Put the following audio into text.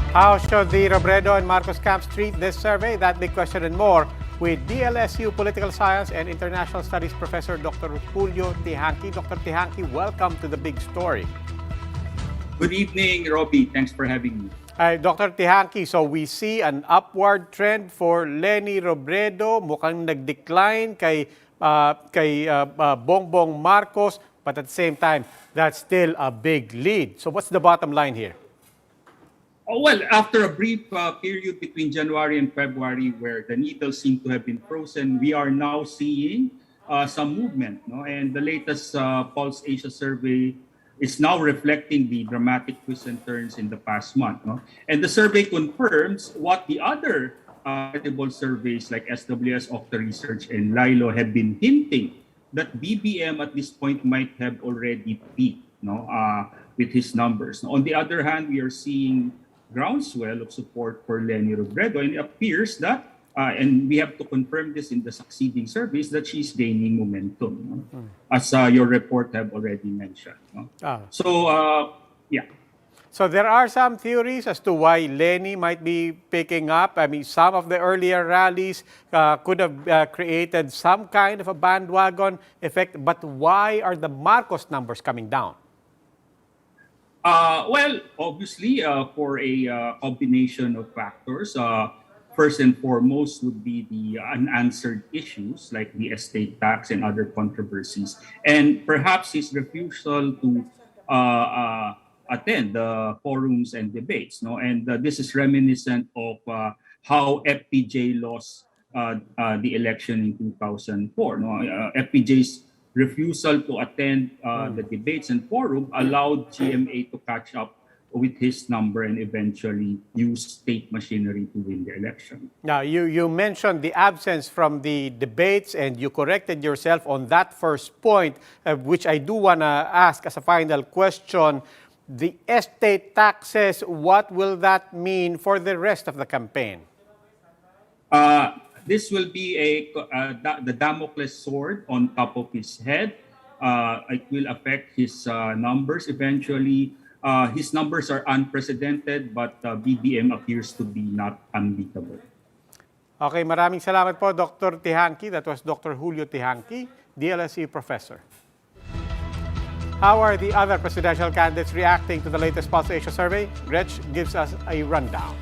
How should the Robredo and Marcos camps treat this survey? That big question and more with DLSU Political Science and International Studies Professor Dr. Julio Teehankee. Dr. Teehankee, welcome to the big story. Good evening, Robbie. Thanks for having me. Dr. Teehankee, so we see an upward trend for Leni Robredo. Mukhang nag-decline kay Bongbong Marcos, but at the same time, that's still a big lead. So what's the bottom line here? Well, after a brief period between January and February where the needles seem to have been frozen, we are now seeing some movement. No? And the latest Pulse Asia survey is now reflecting the dramatic twists and turns in the past month. No? And the survey confirms what the other credible surveys like SWS, Octa Research, and Lilo have been hinting, that BBM at this point might have already peaked, with his numbers. On the other hand, we are seeing groundswell of support for Leni Robredo, and it appears that, and we have to confirm this in the succeeding surveys, that she's gaining momentum, as your report have already mentioned. So, yeah. So there are some theories as to why Leni might be picking up. I mean, some of the earlier rallies could have created some kind of a bandwagon effect, but why are the Marcos numbers coming down? Well, obviously, for a combination of factors, first and foremost would be the unanswered issues like the estate tax and other controversies, and perhaps his refusal to attend the forums and debates. And this is reminiscent of how FPJ lost the election in 2004. FPJ's refusal to attend the debates and forum allowed GMA to catch up with his number and eventually use state machinery to win the election. Now, you mentioned the absence from the debates and you corrected yourself on that first point, which I do want to ask as a final question. The estate taxes, what will that mean for the rest of the campaign? This will be the Damocles sword on top of his head. It will affect his numbers eventually. His numbers are unprecedented, but BBM appears to be not unbeatable. Okay, maraming salamat po, Dr. Teehankee. That was Dr. Julio Teehankee, DLSE professor. How are the other presidential candidates reacting to the latest Pulse Asia survey? Gretch gives us a rundown.